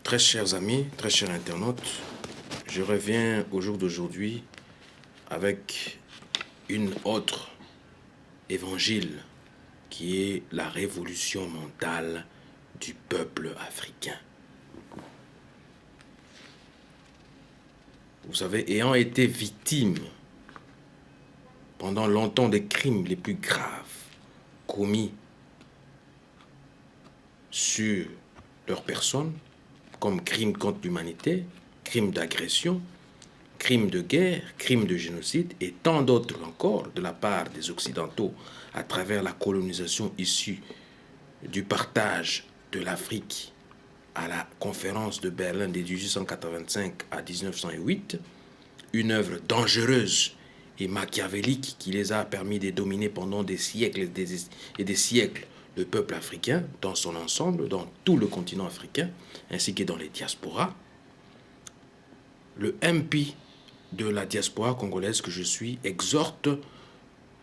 Très chers amis, très chers internautes, je reviens au jour d'aujourd'hui avec une autre évangile qui est la révolution mentale du peuple africain. Vous savez, ayant été victime pendant longtemps des crimes les plus graves commis sur leur personne, comme crimes contre l'humanité, crimes d'agression, crimes de guerre, crimes de génocide et tant d'autres encore de la part des Occidentaux à travers la colonisation issue du partage de l'Afrique à la conférence de Berlin de 1885 à 1908, une œuvre dangereuse et machiavélique qui les a permis de dominer pendant des siècles et des siècles le peuple africain dans son ensemble, dans tout le continent africain, ainsi que dans les diasporas. Le MP de la diaspora congolaise que je suis exhorte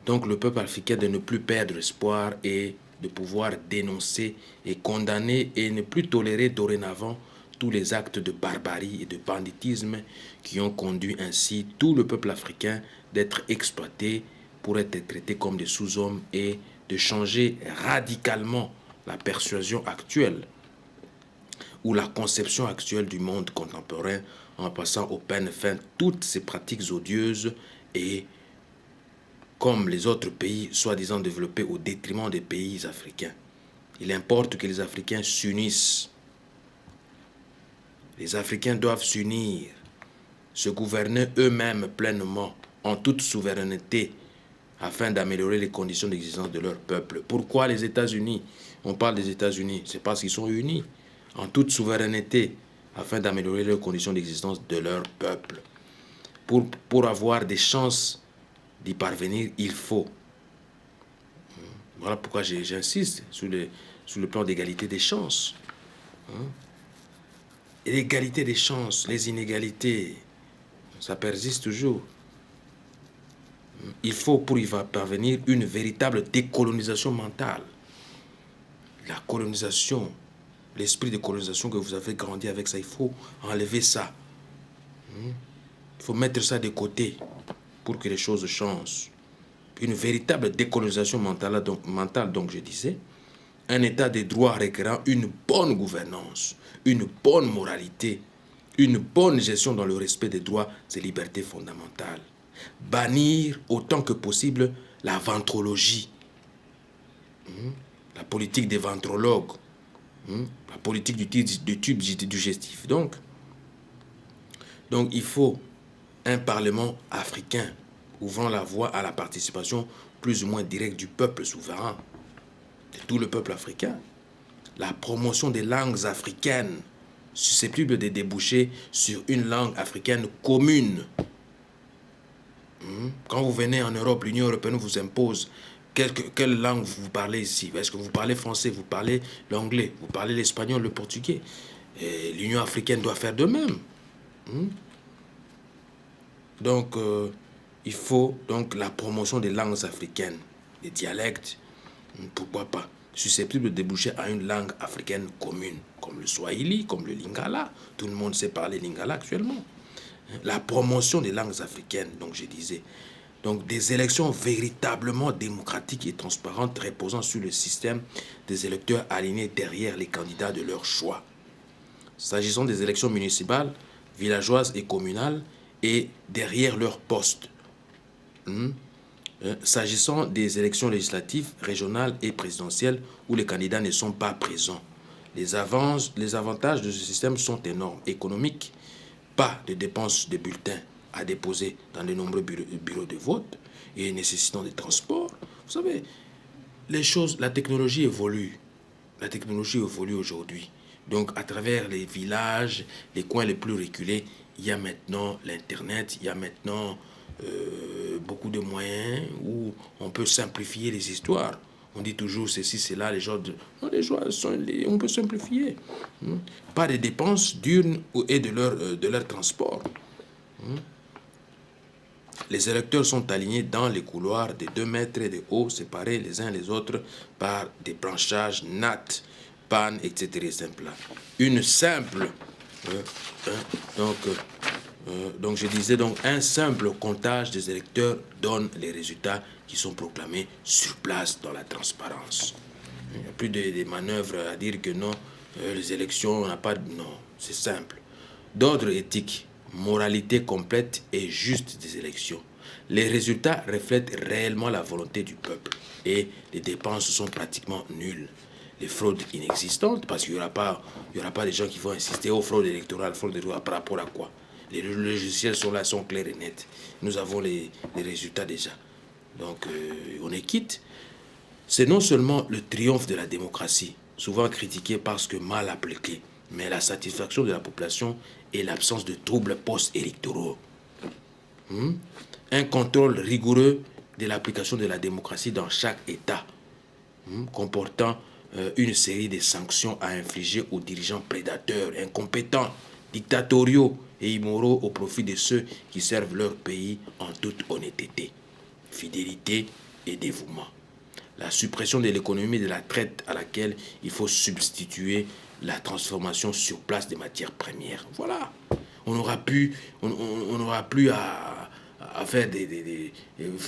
donc le peuple africain de ne plus perdre espoir et de pouvoir dénoncer et condamner et ne plus tolérer dorénavant tous les actes de barbarie et de banditisme qui ont conduit ainsi tout le peuple africain d'être exploité pour être traité comme des sous-hommes et de changer radicalement la persuasion actuelle ou la conception actuelle du monde contemporain en passant au peine fin toutes ces pratiques odieuses et comme les autres pays soi-disant développés au détriment des pays africains. Il importe que les Africains s'unissent. Les Africains doivent s'unir, se gouverner eux-mêmes pleinement, en toute souveraineté, afin d'améliorer les conditions d'existence de leur peuple. Pourquoi les États-Unis? On parle des États-Unis, c'est parce qu'ils sont unis, en toute souveraineté, afin d'améliorer les conditions d'existence de leur peuple. Pour avoir des chances d'y parvenir, il faut. Voilà pourquoi j'insiste sur le plan d'égalité des chances. Et l'égalité des chances, les inégalités, ça persiste toujours. Il faut, pour y parvenir, une véritable décolonisation mentale. La colonisation, l'esprit de colonisation que vous avez grandi avec ça, il faut enlever ça. Il faut mettre ça de côté pour que les choses changent. Une véritable décolonisation mentale, donc je disais, un état de droit requérant une bonne gouvernance, une bonne moralité, une bonne gestion dans le respect des droits et libertés fondamentales. Bannir autant que possible la ventrologie, la politique des ventrologues, la politique du tube digestif. Donc, il faut un parlement africain ouvrant la voie à la participation plus ou moins directe du peuple souverain, de tout le peuple africain. La promotion des langues africaines susceptibles de déboucher sur une langue africaine commune. Quand vous venez en Europe, l'Union européenne vous impose quelle langue vous parlez ici. Est-ce que vous parlez français, vous parlez l'anglais, vous parlez l'espagnol, le portugais? L'Union africaine doit faire de même. Donc, il faut donc la promotion des langues africaines, des dialectes, pourquoi pas, susceptibles de déboucher à une langue africaine commune, comme le swahili, comme le lingala. Tout le monde sait parler lingala actuellement. La promotion des langues africaines, donc je disais. Donc des élections véritablement démocratiques et transparentes reposant sur le système des électeurs alignés derrière les candidats de leur choix. S'agissant des élections municipales, villageoises et communales, et derrière leur poste. S'agissant des élections législatives, régionales et présidentielles où les candidats ne sont pas présents. Les avantages de ce système sont énormes. Économiques, pas de dépenses de bulletins à déposer dans de nombreux bureaux de vote et nécessitant des transports. Vous savez, la technologie évolue. La technologie évolue aujourd'hui. Donc, à travers les villages, les coins les plus reculés, il y a maintenant l'Internet, il y a maintenant beaucoup de moyens où on peut simplifier les histoires. On dit toujours ceci, cela, les gens... Non, on peut simplifier. Pas de dépenses d'urnes et de leur transport. Les électeurs sont alignés dans les couloirs de 2 mètres de haut, séparés les uns les autres par des branchages nattes, pannes, etc. Une simple hein, donc, donc je disais, donc un simple comptage des électeurs donne les résultats qui sont proclamés sur place dans la transparence. Il n'y a plus de manœuvres à dire que non, les élections, on n'a pas... Non, c'est simple. D'ordre éthique, moralité complète et juste des élections. Les résultats reflètent réellement la volonté du peuple et les dépenses sont pratiquement nulles. Les fraudes inexistantes, parce qu'il n'y aura pas des gens qui vont insister aux fraudes électorales, par rapport à quoi? Les logiciels sont là, sont clairs et nets. Nous avons les résultats déjà. Donc, on est quitte. C'est non seulement le triomphe de la démocratie, souvent critiqué parce que mal appliqué, mais la satisfaction de la population et l'absence de troubles post-électoraux. Un contrôle rigoureux de l'application de la démocratie dans chaque État, comportant une série de sanctions à infliger aux dirigeants prédateurs, incompétents, dictatoriaux et immoraux au profit de ceux qui servent leur pays en toute honnêteté, fidélité et dévouement. La suppression de l'économie de la traite à laquelle il faut substituer la transformation sur place des matières premières. Voilà. On n'aura plus à faire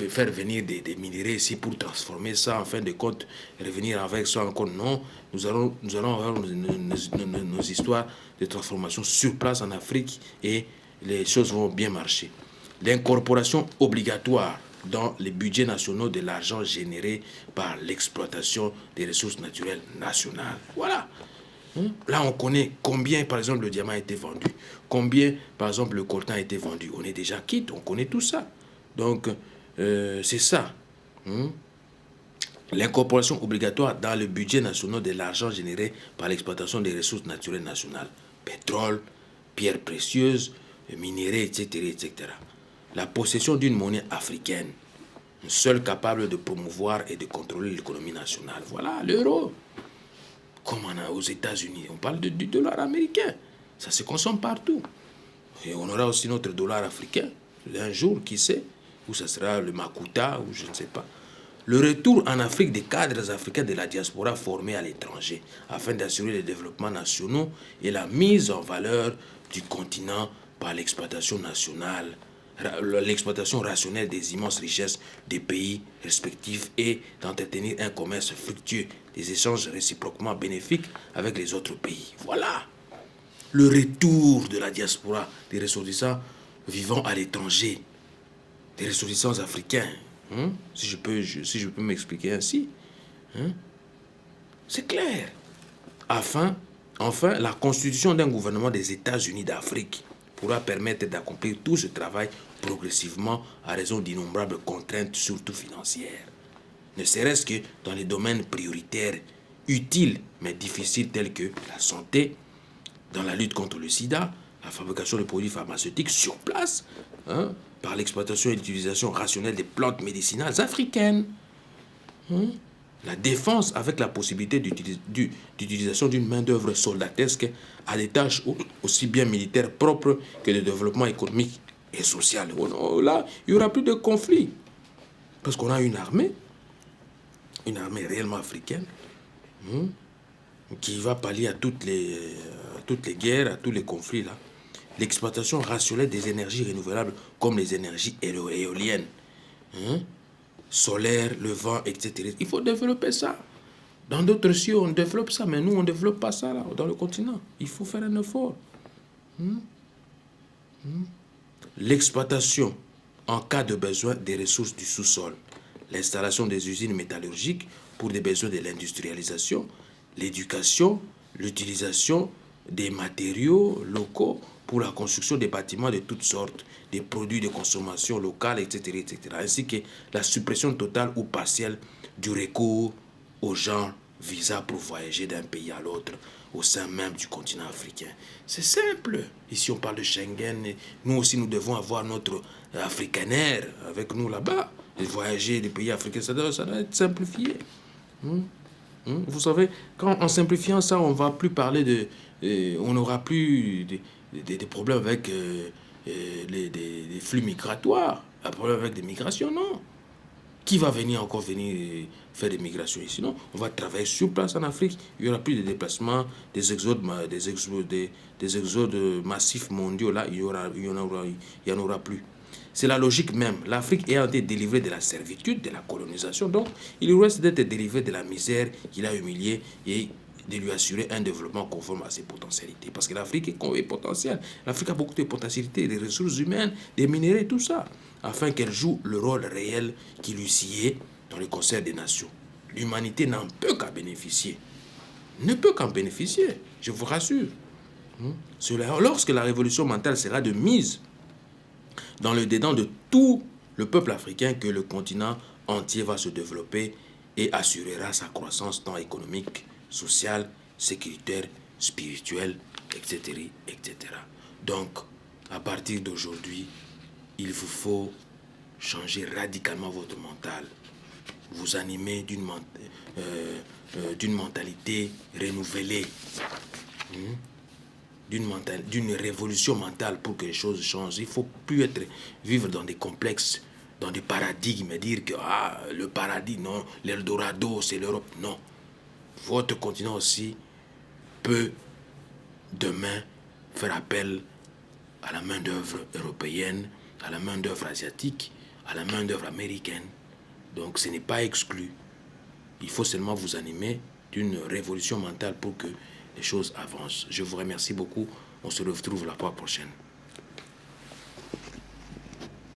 faire venir des minéraux ici pour transformer ça, en fin de compte, revenir avec ça encore. Non, nous allons avoir nos histoires de transformation sur place en Afrique et les choses vont bien marcher. L'incorporation obligatoire dans les budgets nationaux de l'argent généré par l'exploitation des ressources naturelles nationales. Voilà. Là, on connaît combien, par exemple, le diamant a été vendu, combien, par exemple, le coltan a été vendu. On est déjà quitte, on connaît tout ça. Donc, c'est ça. L'incorporation obligatoire dans le budget national de l'argent généré par l'exploitation des ressources naturelles nationales. Pétrole, pierres précieuses, minéraux, etc., etc. La possession d'une monnaie africaine, seule capable de promouvoir et de contrôler l'économie nationale. Voilà, l'euro. Comme on a aux États-Unis, on parle du dollar américain. Ça se consomme partout. Et on aura aussi notre dollar africain. Un jour, qui sait, où ça sera le Makuta, ou je ne sais pas. Le retour en Afrique des cadres africains de la diaspora formés à l'étranger, afin d'assurer le développement national et la mise en valeur du continent par l'exploitation nationale, l'exploitation rationnelle des immenses richesses des pays respectifs et d'entretenir un commerce fructueux, des échanges réciproquement bénéfiques avec les autres pays. Voilà le retour de la diaspora des ressortissants vivant à l'étranger, des ressortissants africains, si je peux m'expliquer ainsi. C'est clair. Enfin, la constitution d'un gouvernement des États-Unis d'Afrique pourra permettre d'accomplir tout ce travail progressivement à raison d'innombrables contraintes, surtout financières. Ne serait-ce que dans les domaines prioritaires, utiles mais difficiles tels que la santé, dans la lutte contre le sida, la fabrication de produits pharmaceutiques sur place, par l'exploitation et l'utilisation rationnelle des plantes médicinales africaines. La défense avec la possibilité d'utilisation d'une main-d'œuvre soldatesque à des tâches aussi bien militaires propres que le développement économique et social. Là, il n'y aura plus de conflits. Parce qu'on a une armée réellement africaine, qui va pallier à toutes les guerres, à tous les conflits là. L'exploitation rationnelle des énergies renouvelables comme les énergies éoliennes, solaires, le vent, etc. Il faut développer ça. Dans d'autres cieux, on développe ça, mais nous, on ne développe pas ça là, dans le continent. Il faut faire un effort. L'exploitation, en cas de besoin, des ressources du sous-sol. L'installation des usines métallurgiques pour des besoins de l'industrialisation, l'éducation, l'utilisation des matériaux locaux pour la construction des bâtiments de toutes sortes, des produits de consommation locale, etc., etc., ainsi que la suppression totale ou partielle du recours aux gens visa pour voyager d'un pays à l'autre au sein même du continent africain. C'est simple. Ici, on parle de Schengen. Et nous aussi, nous devons avoir notre africanaire avec nous là-bas. Et voyager des pays africains, ça doit être simplifié. Vous savez, en simplifiant ça, on ne va plus parler on n'aura plus des problèmes avec des flux migratoires, un problème avec des migrations, non. Qui va venir encore faire des migrations ici? Non, on va travailler sur place en Afrique. Il n'y aura plus de déplacements, des exodes massifs mondiaux. Là, il y en aura plus. C'est la logique même. L'Afrique ayant été délivrée de la servitude, de la colonisation, donc il lui reste d'être délivré de la misère qu'il a humiliée et de lui assurer un développement conforme à ses potentialités. Parce que l'Afrique est potentielle. L'Afrique a beaucoup de potentialités, des ressources humaines, des minéraux, tout ça, afin qu'elle joue le rôle réel qui lui sied dans le concert des nations. L'humanité n'en peut qu'à bénéficier. Ne peut qu'en bénéficier, je vous rassure. Lorsque la révolution mentale sera de mise dans le dedans de tout le peuple africain, que le continent entier va se développer et assurera sa croissance tant économique, sociale, sécuritaire, spirituelle, etc., etc. Donc, à partir d'aujourd'hui, il vous faut changer radicalement votre mental, vous animer d'une mentalité renouvelée, d'une révolution mentale pour que les choses changent. Il ne faut plus vivre dans des complexes, dans des paradigmes, et dire que le paradis, non, l'Eldorado, c'est l'Europe. Non. Votre continent aussi peut demain faire appel à la main-d'œuvre européenne, à la main-d'œuvre asiatique, à la main-d'œuvre américaine. Donc ce n'est pas exclu. Il faut seulement vous animer d'une révolution mentale pour que les choses avancent. Je vous remercie beaucoup. On se retrouve la fois prochaine.